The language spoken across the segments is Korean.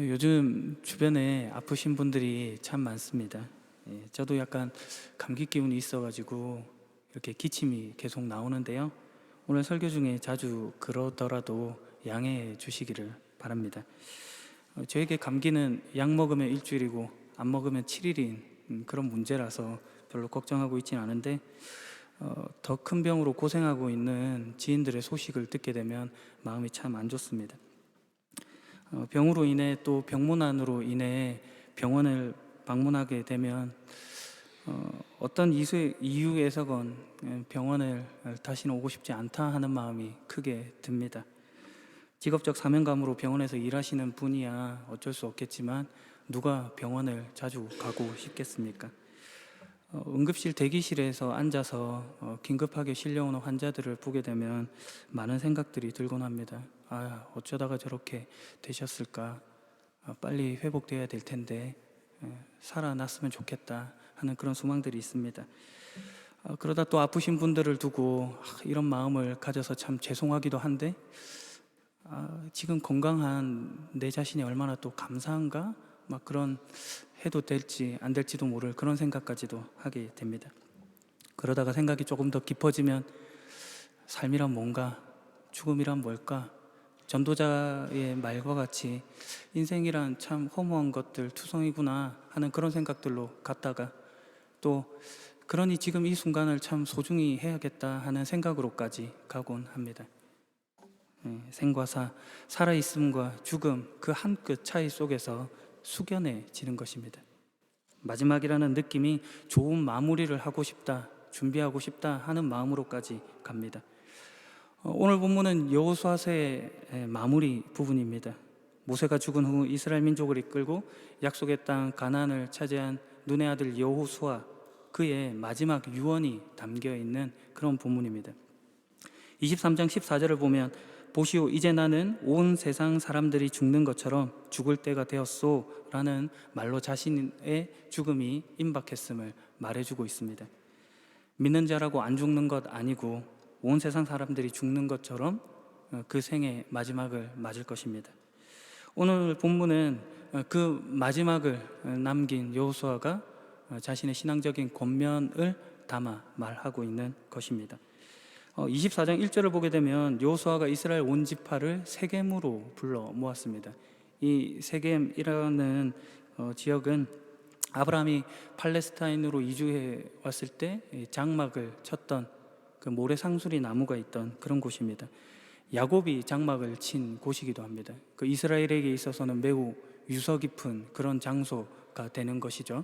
요즘 주변에 아프신 분들이 참 많습니다. 저도 약간 감기 기운이 있어가지고 이렇게 기침이 계속 나오는데요. 오늘 설교 중에 자주 그러더라도 양해해 주시기를 바랍니다. 저에게 감기는 약 먹으면 일주일이고 안 먹으면 7일인 그런 문제라서 별로 걱정하고 있지는 않은데, 더 큰 병으로 고생하고 있는 지인들의 소식을 듣게 되면 마음이 참 안 좋습니다. 병으로 인해 또 병문안으로 인해 병원을 방문하게 되면 어떤 이유에서건 병원을 다시는 오고 싶지 않다 하는 마음이 크게 듭니다. 직업적 사명감으로 병원에서 일하시는 분이야 어쩔 수 없겠지만 누가 병원을 자주 가고 싶겠습니까? 응급실 대기실에서 앉아서 긴급하게 실려오는 환자들을 보게 되면 많은 생각들이 들곤 합니다. 어쩌다가 저렇게 되셨을까? 빨리 회복돼야 될 텐데 살아났으면 좋겠다 하는 그런 소망들이 있습니다. 그러다 또 아프신 분들을 두고 이런 마음을 가져서 참 죄송하기도 한데, 지금 건강한 내 자신이 얼마나 또 감사한가? 막 그런, 해도 될지 안 될지도 모를 그런 생각까지도 하게 됩니다. 그러다가 생각이 조금 더 깊어지면 삶이란 뭔가, 죽음이란 뭘까? 전도자의 말과 같이 인생이란 참 허무한 것들 투성이구나 하는 그런 생각들로 갔다가, 또 그러니 지금 이 순간을 참 소중히 해야겠다 하는 생각으로까지 가곤 합니다. 생과 사, 살아있음과 죽음, 그 한 끗 차이 속에서 숙연해지는 것입니다. 마지막이라는 느낌이 좋은 마무리를 하고 싶다, 준비하고 싶다 하는 마음으로까지 갑니다. 오늘 본문은 여호수아서의 마무리 부분입니다. 모세가 죽은 후 이스라엘 민족을 이끌고 약속의 땅 가나안을 차지한 눈의 아들 여호수아, 그의 마지막 유언이 담겨 있는 그런 본문입니다. 23장 14절을 보면 보시오, 이제 나는 온 세상 사람들이 죽는 것처럼 죽을 때가 되었소 라는 말로 자신의 죽음이 임박했음을 말해주고 있습니다. 믿는 자라고 안 죽는 것 아니고 온 세상 사람들이 죽는 것처럼 그 생의 마지막을 맞을 것입니다. 오늘 본문은 그 마지막을 남긴 여호수아가 자신의 신앙적인 권면을 담아 말하고 있는 것입니다. 24장 1절을 보게 되면 여호수아가 이스라엘 온 지파를 세겜으로 불러 모았습니다. 이 세겜이라는 지역은 아브라함이 팔레스타인으로 이주해 왔을 때 장막을 쳤던 그 모래 상수리 나무가 있던 그런 곳입니다. 야곱이 장막을 친 곳이기도 합니다. 그 이스라엘에게 있어서는 매우 유서 깊은 그런 장소가 되는 것이죠.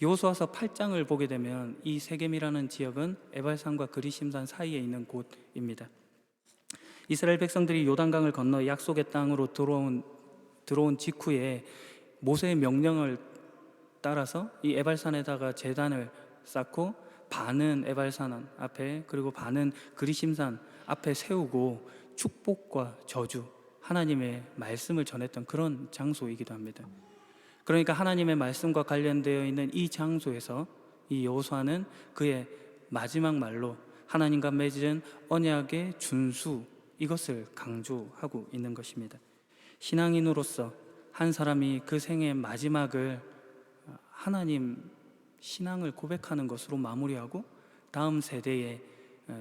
여호수아서 8장을 보게 되면 이 세겜이라는 지역은 에발산과 그리심산 사이에 있는 곳입니다. 이스라엘 백성들이 요단강을 건너 약속의 땅으로 들어온 직후에 모세의 명령을 따라서 이 에발산에다가 제단을 쌓고 반은 에발산 앞에 그리고 반은 그리심산 앞에 세우고 축복과 저주, 하나님의 말씀을 전했던 그런 장소이기도 합니다. 그러니까 하나님의 말씀과 관련되어 있는 이 장소에서 이 여호수아는 그의 마지막 말로 하나님과 맺은 언약의 준수, 이것을 강조하고 있는 것입니다. 신앙인으로서 한 사람이 그 생의 마지막을 하나님 신앙을 고백하는 것으로 마무리하고 다음 세대에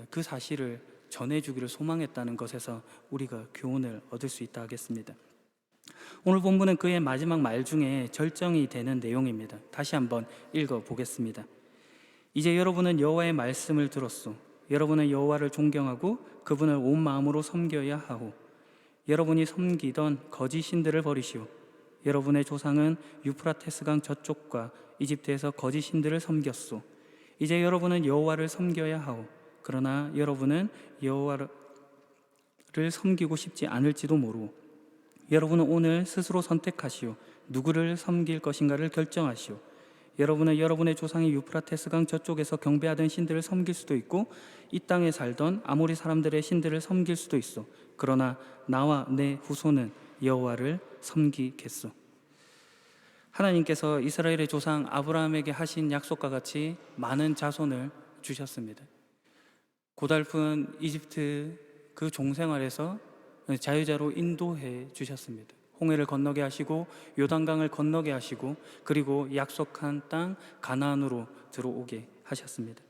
그 사실을 전해주기를 소망했다는 것에서 우리가 교훈을 얻을 수 있다 하겠습니다. 오늘 본문은 그의 마지막 말 중에 절정이 되는 내용입니다. 다시 한번 읽어보겠습니다. 이제 여러분은 여호와의 말씀을 들었소. 여러분은 여호와를 존경하고 그분을 온 마음으로 섬겨야 하오. 여러분이 섬기던 거짓 신들을 버리시오. 여러분의 조상은 유프라테스강 저쪽과 이집트에서 거짓 신들을 섬겼소. 이제 여러분은 여호와를 섬겨야 하오. 그러나 여러분은 여호와를 섬기고 싶지 않을지도 모르오. 여러분은 오늘 스스로 선택하시오. 누구를 섬길 것인가를 결정하시오. 여러분은 여러분의 조상이 유프라테스강 저쪽에서 경배하던 신들을 섬길 수도 있고 이 땅에 살던 아모리 사람들의 신들을 섬길 수도 있어. 그러나 나와 내 후손은 여호와를 섬기겠소. 하나님께서 이스라엘의 조상 아브라함에게 하신 약속과 같이 많은 자손을 주셨습니다. 고달픈 이집트 그 종생활에서 자유자로 인도해 주셨습니다. 홍해를 건너게 하시고 요단강을 건너게 하시고 그리고 약속한 땅 가나안으로 들어오게 하셨습니다.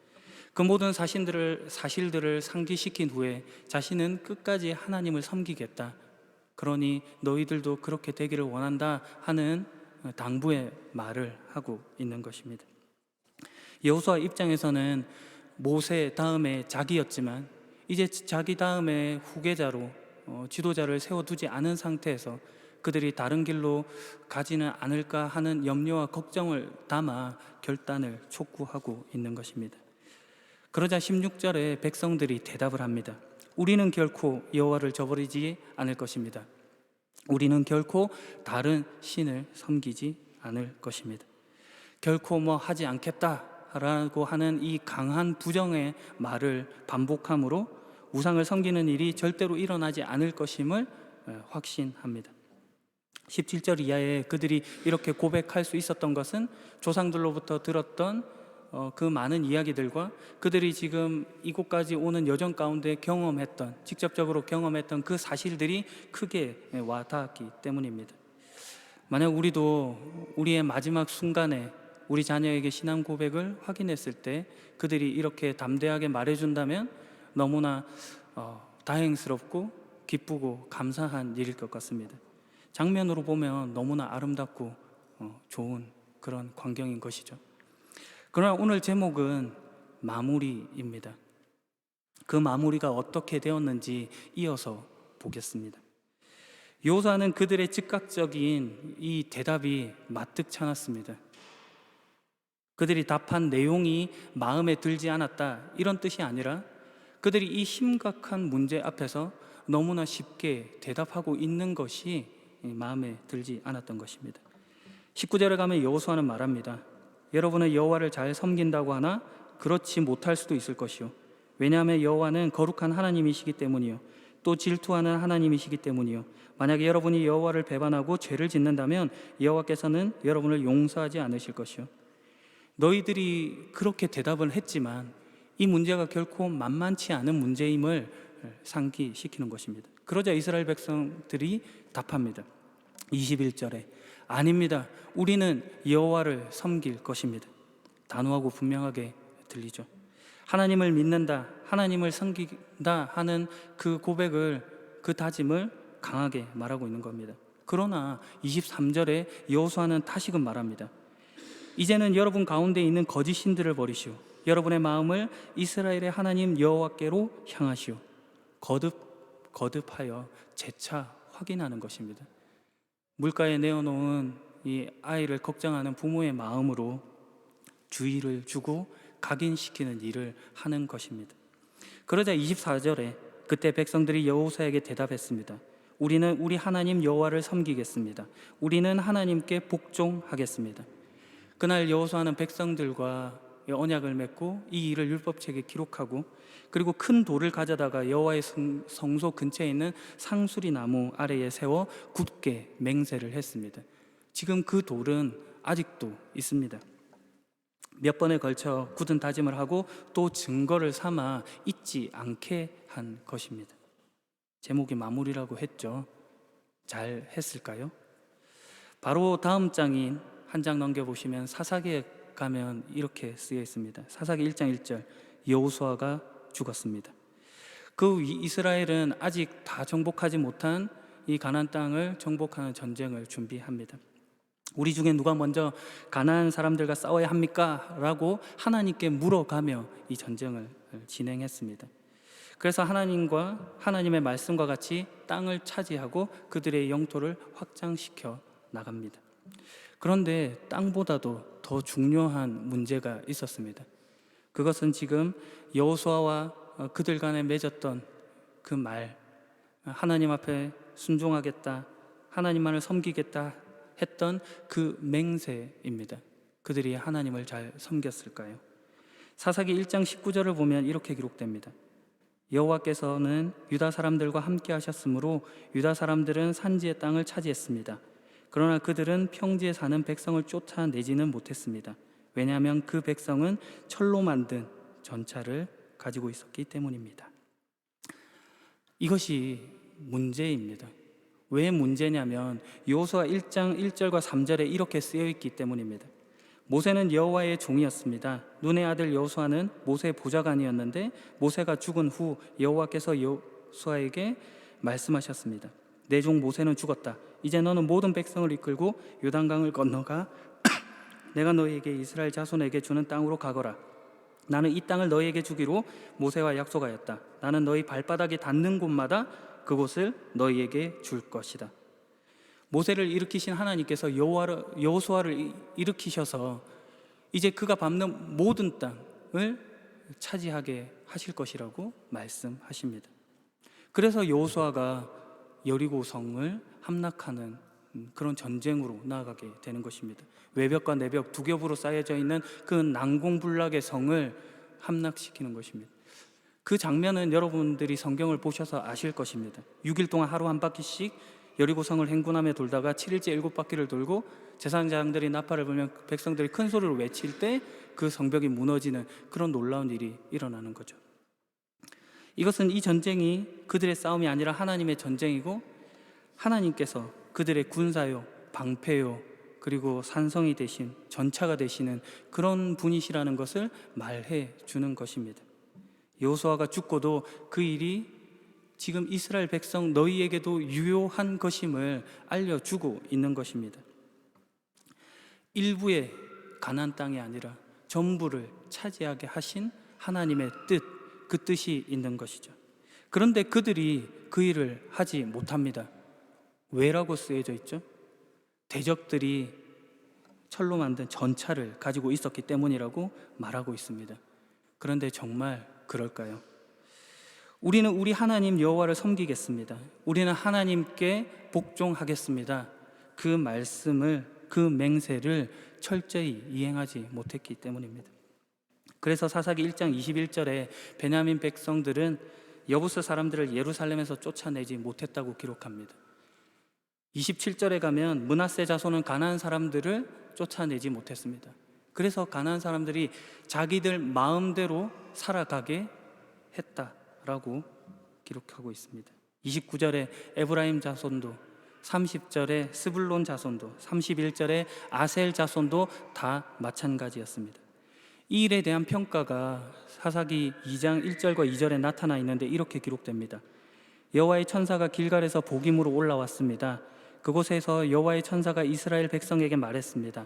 그 모든 사실들을 상기시킨 후에 자신은 끝까지 하나님을 섬기겠다, 그러니 너희들도 그렇게 되기를 원한다 하는 당부의 말을 하고 있는 것입니다. 여호수아 입장에서는 모세 다음에 자기였지만 이제 자기 다음에 후계자로 지도자를 세워두지 않은 상태에서 그들이 다른 길로 가지는 않을까 하는 염려와 걱정을 담아 결단을 촉구하고 있는 것입니다. 그러자 16절에 백성들이 대답을 합니다. 우리는 결코 여호와를 저버리지 않을 것입니다. 우리는 결코 다른 신을 섬기지 않을 것입니다. 결코 하지 않겠다라고 하는 이 강한 부정의 말을 반복함으로 우상을 섬기는 일이 절대로 일어나지 않을 것임을 확신합니다. 17절 이하에 그들이 이렇게 고백할 수 있었던 것은 조상들로부터 들었던 그 많은 이야기들과 그들이 지금 이곳까지 오는 여정 가운데 직접적으로 경험했던 그 사실들이 크게 와닿았기 때문입니다. 만약 우리도 우리의 마지막 순간에 우리 자녀에게 신앙 고백을 확인했을 때 그들이 이렇게 담대하게 말해준다면 너무나 다행스럽고 기쁘고 감사한 일일 것 같습니다. 장면으로 보면 너무나 아름답고 좋은 그런 광경인 것이죠. 그러나 오늘 제목은 마무리입니다. 그 마무리가 어떻게 되었는지 이어서 보겠습니다. 여호수아는 그들의 즉각적인 이 대답이 마뜩치 않았습니다. 그들이 답한 내용이 마음에 들지 않았다, 이런 뜻이 아니라 그들이 이 심각한 문제 앞에서 너무나 쉽게 대답하고 있는 것이 마음에 들지 않았던 것입니다. 19절에 가면 여호수아는 말합니다. 여러분은 여호와를 잘 섬긴다고 하나 그렇지 못할 수도 있을 것이요, 왜냐하면 여호와는 거룩한 하나님이시기 때문이요, 또 질투하는 하나님이시기 때문이요, 만약에 여러분이 여호와를 배반하고 죄를 짓는다면 여호와께서는 여러분을 용서하지 않으실 것이요. 너희들이 그렇게 대답을 했지만 이 문제가 결코 만만치 않은 문제임을 상기시키는 것입니다. 그러자 이스라엘 백성들이 답합니다. 21절에 아닙니다. 우리는 여호와를 섬길 것입니다. 단호하고 분명하게 들리죠. 하나님을 믿는다, 하나님을 섬긴다 하는 그 고백을, 그 다짐을 강하게 말하고 있는 겁니다. 그러나 23절에 여호수아는 다시금 말합니다. 이제는 여러분 가운데 있는 거짓 신들을 버리시오. 여러분의 마음을 이스라엘의 하나님 여호와께로 향하시오. 거듭하여 재차 확인하는 것입니다. 물가에 내어놓은 이 아이를 걱정하는 부모의 마음으로 주의를 주고 각인시키는 일을 하는 것입니다. 그러자 24절에 그때 백성들이 여호수아에게 대답했습니다. 우리는 우리 하나님 여호와를 섬기겠습니다. 우리는 하나님께 복종하겠습니다. 그날 여호수아는 백성들과 언약을 맺고 이 일을 율법책에 기록하고 그리고 큰 돌을 가져다가 여호와의 성소 근처에 있는 상수리 나무 아래에 세워 굳게 맹세를 했습니다. 지금 그 돌은 아직도 있습니다. 몇 번에 걸쳐 굳은 다짐을 하고 또 증거를 삼아 잊지 않게 한 것입니다. 제목이 마무리라고 했죠. 잘 했을까요? 바로 다음 장인 한 장 넘겨보시면 사사기에 가면 이렇게 쓰여 있습니다. 사사기 1장 1절 여호수아가 죽었습니다. 그 이스라엘은 아직 다 정복하지 못한 이 가나안 땅을 정복하는 전쟁을 준비합니다. 우리 중에 누가 먼저 가나안 사람들과 싸워야 합니까? 라고 하나님께 물어가며 이 전쟁을 진행했습니다. 그래서 하나님과 하나님의 말씀과 같이 땅을 차지하고 그들의 영토를 확장시켜 나갑니다. 그런데 땅보다도 더 중요한 문제가 있었습니다. 그것은 지금 여호수아와 그들 간에 맺었던 그 말, 하나님 앞에 순종하겠다, 하나님만을 섬기겠다 했던 그 맹세입니다. 그들이 하나님을 잘 섬겼을까요? 사사기 1장 19절을 보면 이렇게 기록됩니다. 여호와께서는 유다 사람들과 함께 하셨으므로 유다 사람들은 산지의 땅을 차지했습니다. 그러나 그들은 평지에 사는 백성을 쫓아내지는 못했습니다. 왜냐하면 그 백성은 철로 만든 전차를 가지고 있었기 때문입니다. 이것이 문제입니다. 왜 문제냐면 여호수아 1장 1절과 3절에 이렇게 쓰여 있기 때문입니다. 모세는 여호와의 종이었습니다. 눈의 아들 여호수아는 모세의 보좌관이었는데 모세가 죽은 후 여호와께서 여호수아에게 말씀하셨습니다. 내 종 모세는 죽었다. 이제 너는 모든 백성을 이끌고 요단강을 건너가 내가 너희에게 이스라엘 자손에게 주는 땅으로 가거라. 나는 이 땅을 너희에게 주기로 모세와 약속하였다. 나는 너희 발바닥이 닿는 곳마다 그곳을 너희에게 줄 것이다. 모세를 일으키신 하나님께서 여호수아를 일으키셔서 이제 그가 밟는 모든 땅을 차지하게 하실 것이라고 말씀하십니다. 그래서 여호수아가 여리고 성을 함락하는 그런 전쟁으로 나아가게 되는 것입니다. 외벽과 내벽 두 겹으로 쌓여져 있는 그 난공불락의 성을 함락시키는 것입니다. 그 장면은 여러분들이 성경을 보셔서 아실 것입니다. 6일 동안 하루 한 바퀴씩 여리고성을 행군하며 돌다가 7일째 7바퀴를 돌고 제사장들이 나팔을 불면 백성들이 큰 소리로 외칠 때 그 성벽이 무너지는 그런 놀라운 일이 일어나는 거죠. 이것은 이 전쟁이 그들의 싸움이 아니라 하나님의 전쟁이고 하나님께서 그들의 군사요, 방패요, 그리고 산성이 되신 전차가 되시는 그런 분이시라는 것을 말해 주는 것입니다. 여호수아가 죽고도 그 일이 지금 이스라엘 백성 너희에게도 유효한 것임을 알려주고 있는 것입니다. 일부의 가나안 땅이 아니라 전부를 차지하게 하신 하나님의 뜻, 그 뜻이 있는 것이죠. 그런데 그들이 그 일을 하지 못합니다. 왜라고 쓰여져 있죠? 대적들이 철로 만든 전차를 가지고 있었기 때문이라고 말하고 있습니다. 그런데 정말 그럴까요? 우리는 우리 하나님 여호와를 섬기겠습니다. 우리는 하나님께 복종하겠습니다. 그 말씀을, 그 맹세를 철저히 이행하지 못했기 때문입니다. 그래서 사사기 1장 21절에 베냐민 백성들은 여부스 사람들을 예루살렘에서 쫓아내지 못했다고 기록합니다. 27절에 가면 므낫세 자손은 가나안 사람들을 쫓아내지 못했습니다. 그래서 가나안 사람들이 자기들 마음대로 살아가게 했다라고 기록하고 있습니다. 29절에 에브라임 자손도, 30절에 스불론 자손도, 31절에 아셀 자손도 다 마찬가지였습니다. 이 일에 대한 평가가 사사기 2장 1절과 2절에 나타나 있는데 이렇게 기록됩니다. 여호와의 천사가 길갈에서 복임으로 올라왔습니다. 그곳에서 여호와의 천사가 이스라엘 백성에게 말했습니다.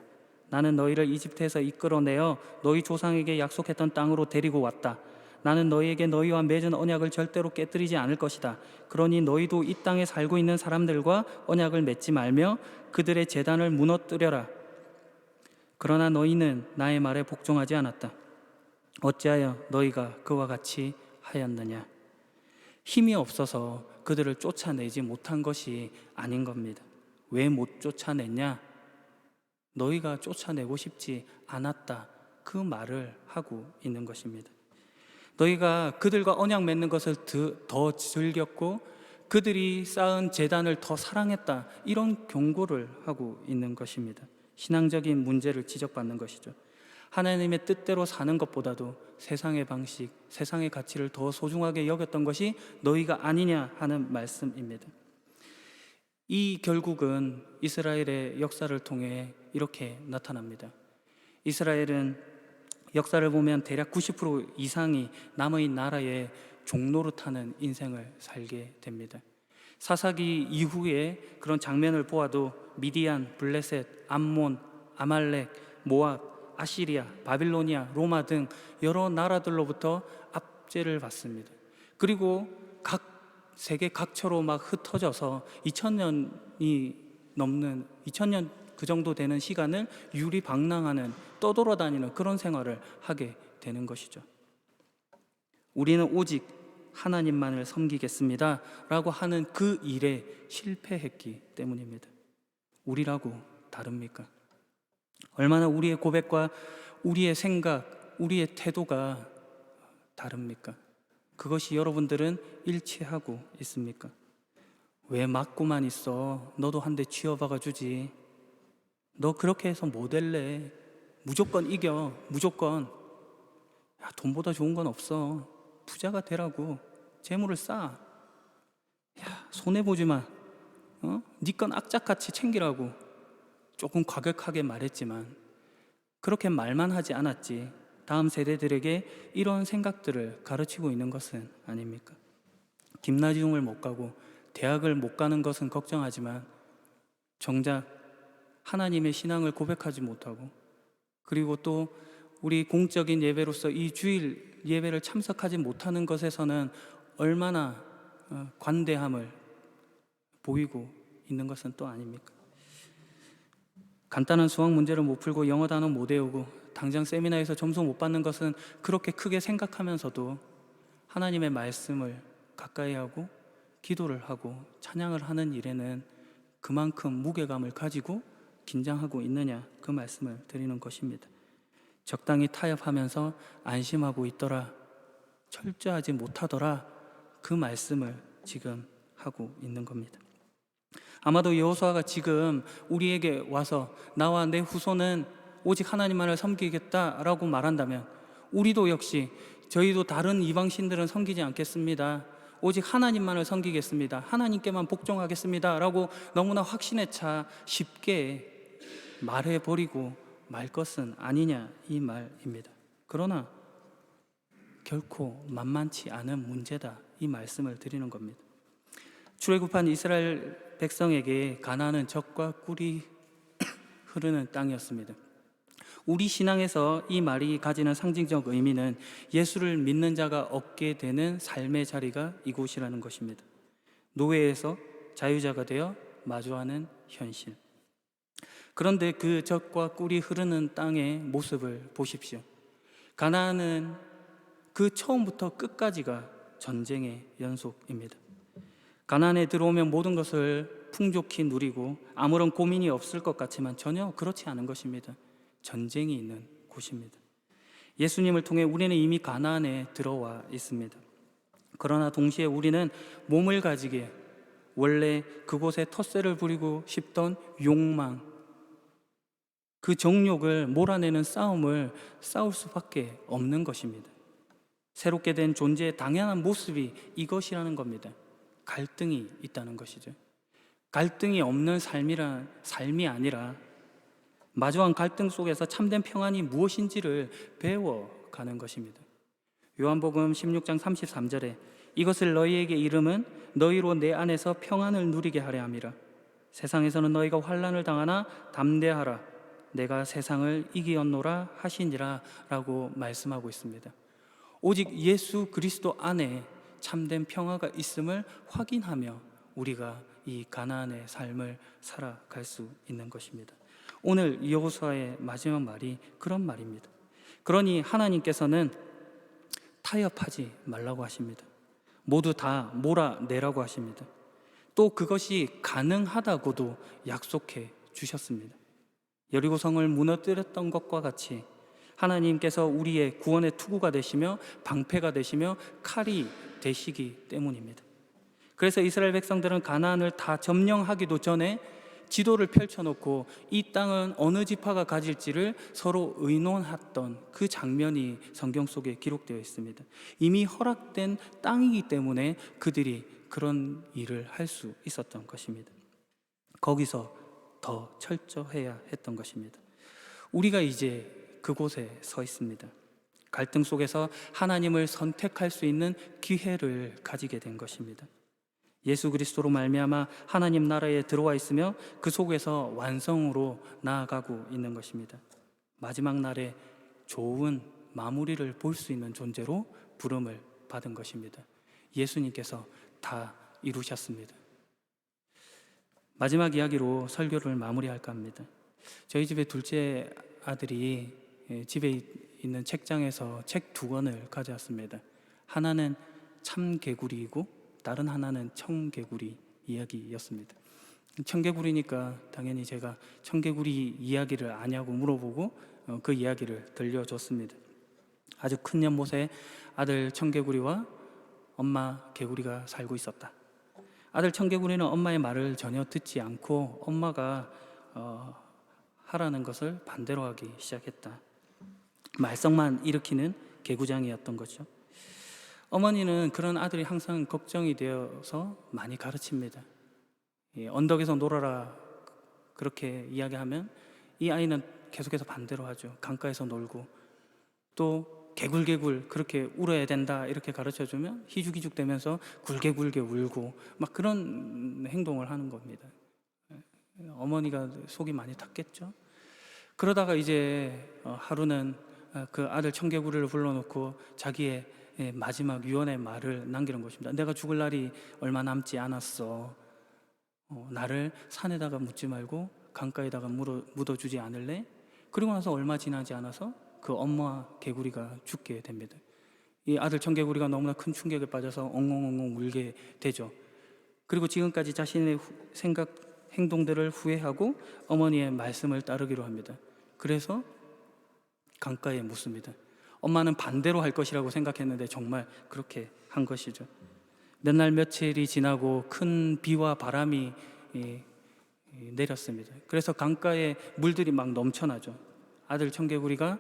나는 너희를 이집트에서 이끌어내어 너희 조상에게 약속했던 땅으로 데리고 왔다. 나는 너희에게 너희와 맺은 언약을 절대로 깨뜨리지 않을 것이다. 그러니 너희도 이 땅에 살고 있는 사람들과 언약을 맺지 말며 그들의 제단을 무너뜨려라. 그러나 너희는 나의 말에 복종하지 않았다. 어찌하여 너희가 그와 같이 하였느냐? 힘이 없어서 그들을 쫓아내지 못한 것이 아닌 겁니다. 왜 못 쫓아냈냐? 너희가 쫓아내고 싶지 않았다. 그 말을 하고 있는 것입니다. 너희가 그들과 언약 맺는 것을 더 즐겼고 그들이 쌓은 제단을 더 사랑했다. 이런 경고를 하고 있는 것입니다. 신앙적인 문제를 지적받는 것이죠. 하나님의 뜻대로 사는 것보다도 세상의 방식, 세상의 가치를 더 소중하게 여겼던 것이 너희가 아니냐 하는 말씀입니다. 이 결국은 이스라엘의 역사를 통해 이렇게 나타납니다. 이스라엘은 역사를 보면 대략 90% 이상이 남의 나라의 종노릇하는 인생을 살게 됩니다. 사사기 이후에 그런 장면을 보아도 미디안, 블레셋, 암몬, 아말렉, 모압, 아시리아, 바빌로니아, 로마 등 여러 나라들로부터 압제를 받습니다. 그리고 세계 각처로 막 흩어져서 2000년이 넘는 2000년 그 정도 되는 시간을 유리방랑하는, 떠돌아다니는 그런 생활을 하게 되는 것이죠. 우리는 오직 하나님만을 섬기겠습니다 라고 하는 그 일에 실패했기 때문입니다. 우리라고 다릅니까? 얼마나 우리의 고백과 우리의 생각, 우리의 태도가 다릅니까? 그것이 여러분들은 일치하고 있습니까? 왜 맞고만 있어? 너도 한 대 쥐어박아 주지. 너 그렇게 해서 뭐 될래? 무조건 이겨. 무조건. 야, 돈보다 좋은 건 없어. 부자가 되라고. 재물을 쌓아. 야, 손해보지 마. 네 건 악착같이 챙기라고 조금 과격하게 말했지만 그렇게 말만 하지 않았지 다음 세대들에게 이런 생각들을 가르치고 있는 것은 아닙니까? 김나지움을 못 가고 대학을 못 가는 것은 걱정하지만 정작 하나님의 신앙을 고백하지 못하고 그리고 또 우리 공적인 예배로서 이 주일 예배를 참석하지 못하는 것에서는 얼마나 관대함을 보이고 있는 것은 또 아닙니까? 간단한 수학 문제를 못 풀고 영어 단어 못 외우고 당장 세미나에서 점수 못 받는 것은 그렇게 크게 생각하면서도 하나님의 말씀을 가까이 하고 기도를 하고 찬양을 하는 일에는 그만큼 무게감을 가지고 긴장하고 있느냐, 그 말씀을 드리는 것입니다. 적당히 타협하면서 안심하고 있더라, 철저하지 못하더라, 그 말씀을 지금 하고 있는 겁니다. 아마도 여호수아가 지금 우리에게 와서 나와 내 후손은 오직 하나님만을 섬기겠다라고 말한다면 우리도 역시 저희도 다른 이방신들은 섬기지 않겠습니다, 오직 하나님만을 섬기겠습니다, 하나님께만 복종하겠습니다 라고 너무나 확신에 차 쉽게 말해버리고 말 것은 아니냐, 이 말입니다. 그러나 결코 만만치 않은 문제다, 이 말씀을 드리는 겁니다. 출애굽한 이스라엘 백성에게 가나안은 젖과 꿀이 흐르는 땅이었습니다. 우리 신앙에서 이 말이 가지는 상징적 의미는 예수를 믿는 자가 얻게 되는 삶의 자리가 이곳이라는 것입니다. 노예에서 자유자가 되어 마주하는 현실. 그런데 그 젖과 꿀이 흐르는 땅의 모습을 보십시오. 가나안은 그 처음부터 끝까지가 전쟁의 연속입니다. 가나안에 들어오면 모든 것을 풍족히 누리고 아무런 고민이 없을 것 같지만 전혀 그렇지 않은 것입니다. 전쟁이 있는 곳입니다. 예수님을 통해 우리는 이미 가나안에 들어와 있습니다. 그러나 동시에 우리는 몸을 가지게 원래 그곳에 텃세를 부리고 싶던 욕망, 그 정욕을 몰아내는 싸움을 싸울 수밖에 없는 것입니다. 새롭게 된 존재의 당연한 모습이 이것이라는 겁니다. 갈등이 있다는 것이죠. 갈등이 없는 삶이 아니라 마주한 갈등 속에서 참된 평안이 무엇인지를 배워가는 것입니다. 요한복음 16장 33절에 이것을 너희에게 이름은 너희로 내 안에서 평안을 누리게 하려 함이라. 세상에서는 너희가 환난을 당하나 담대하라. 내가 세상을 이기었노라 하시니라 라고 말씀하고 있습니다. 오직 예수 그리스도 안에 참된 평화가 있음을 확인하며 우리가 이 가나안의 삶을 살아갈 수 있는 것입니다. 오늘 여호수아의 마지막 말이 그런 말입니다. 그러니 하나님께서는 타협하지 말라고 하십니다. 모두 다 몰아내라고 하십니다. 또 그것이 가능하다고도 약속해 주셨습니다. 여리고성을 무너뜨렸던 것과 같이 하나님께서 우리의 구원의 투구가 되시며 방패가 되시며 칼이 되시기 때문입니다. 그래서 이스라엘 백성들은 가나안을 다 점령하기도 전에 지도를 펼쳐놓고 이 땅은 어느 지파가 가질지를 서로 의논했던 그 장면이 성경 속에 기록되어 있습니다. 이미 허락된 땅이기 때문에 그들이 그런 일을 할 수 있었던 것입니다. 거기서 더 철저해야 했던 것입니다. 우리가 이제 그곳에 서 있습니다. 갈등 속에서 하나님을 선택할 수 있는 기회를 가지게 된 것입니다. 예수 그리스도로 말미암아 하나님 나라에 들어와 있으며 그 속에서 완성으로 나아가고 있는 것입니다. 마지막 날에 좋은 마무리를 볼 수 있는 존재로 부름을 받은 것입니다. 예수님께서 다 이루셨습니다. 마지막 이야기로 설교를 마무리할까 합니다. 저희 집의 둘째 아들이 집에 있는 책장에서 책 2권을 가져왔습니다. 하나는 참개구리이고 다른 하나는 청개구리 이야기였습니다. 청개구리니까 당연히 제가 청개구리 이야기를 아냐고 물어보고 그 이야기를 들려줬습니다. 아주 큰 연못에 아들 청개구리와 엄마 개구리가 살고 있었다. 아들 청개구리는 엄마의 말을 전혀 듣지 않고 엄마가 하라는 것을 반대로 하기 시작했다. 말썽만 일으키는 개구장이었던 거죠. 어머니는 그런 아들이 항상 걱정이 되어서 많이 가르칩니다. 언덕에서 놀아라 그렇게 이야기하면 이 아이는 계속해서 반대로 하죠. 강가에서 놀고, 또 개굴개굴 그렇게 울어야 된다 이렇게 가르쳐주면 희죽희죽대면서 굴개굴개 울고 막 그런 행동을 하는 겁니다. 어머니가 속이 많이 탔겠죠. 그러다가 이제 하루는 그 아들 청개구리를 불러놓고 자기의 마지막 유언의 말을 남기는 것입니다. 내가 죽을 날이 얼마 남지 않았어. 나를 산에다가 묻지 말고 강가에다가 묻어주지 않을래? 그리고 나서 얼마 지나지 않아서 그 엄마 개구리가 죽게 됩니다. 이 아들 청개구리가 너무나 큰 충격에 빠져서 엉엉엉엉 울게 되죠. 그리고 지금까지 자신의 생각, 행동들을 후회하고 어머니의 말씀을 따르기로 합니다. 그래서 강가에 묻습니다. 엄마는 반대로 할 것이라고 생각했는데 정말 그렇게 한 것이죠. 몇 날 며칠이 지나고 큰 비와 바람이 내렸습니다. 그래서 강가에 물들이 막 넘쳐나죠. 아들 청개구리가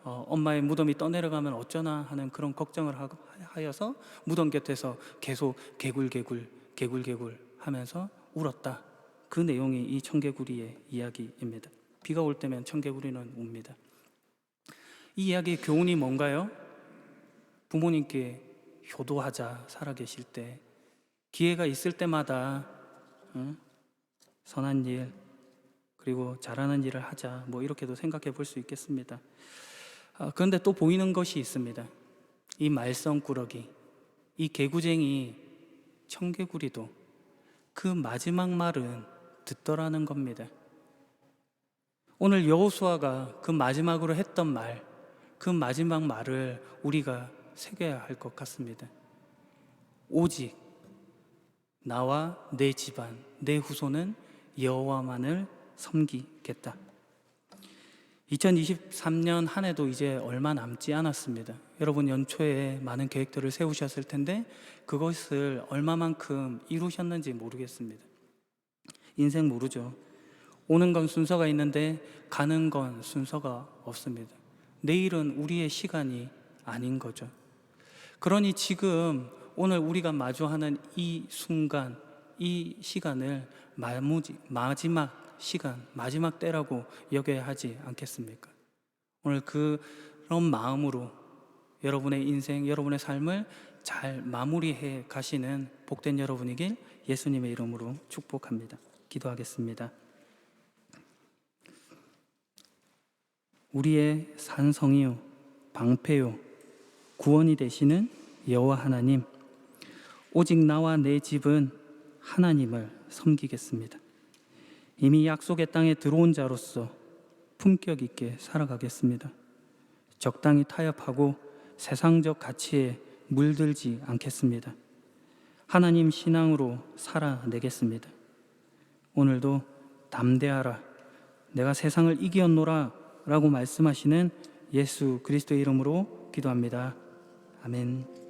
엄마의 무덤이 떠내려가면 어쩌나 하는 그런 걱정을 하여서 무덤 곁에서 계속 개굴개굴 하면서 울었다. 그 내용이 이 청개구리의 이야기입니다. 비가 올 때면 청개구리는 웁니다. 이 이야기의 교훈이 뭔가요? 부모님께 효도하자. 살아계실 때 기회가 있을 때마다 선한 일 그리고 잘하는 일을 하자, 뭐 이렇게도 생각해 볼 수 있겠습니다. 그런데 또 보이는 것이 있습니다. 이 말썽꾸러기, 이 개구쟁이 청개구리도 그 마지막 말은 듣더라는 겁니다. 오늘 여호수아가 그 마지막으로 했던 말, 그 마지막 말을 우리가 새겨야 할 것 같습니다. 오직 나와 내 집안, 내 후손은 여호와만을 섬기겠다. 2023년 한 해도 이제 얼마 남지 않았습니다. 여러분 연초에 많은 계획들을 세우셨을 텐데 그것을 얼마만큼 이루셨는지 모르겠습니다. 인생 모르죠. 오는 건 순서가 있는데 가는 건 순서가 없습니다. 내일은 우리의 시간이 아닌 거죠. 그러니 지금 오늘 우리가 마주하는 이 순간, 이 시간을 마지막 시간, 마지막 때라고 여겨야 하지 않겠습니까? 오늘 그런 마음으로 여러분의 인생, 여러분의 삶을 잘 마무리해 가시는 복된 여러분이길 예수님의 이름으로 축복합니다. 기도하겠습니다. 우리의 산성이요 방패요 구원이 되시는 여호와 하나님, 오직 나와 내 집은 하나님을 섬기겠습니다. 이미 약속의 땅에 들어온 자로서 품격 있게 살아가겠습니다. 적당히 타협하고 세상적 가치에 물들지 않겠습니다. 하나님 신앙으로 살아내겠습니다. 오늘도 담대하라, 내가 세상을 이기었노라 라고 말씀하시는 예수 그리스도의 이름으로 기도합니다. 아멘.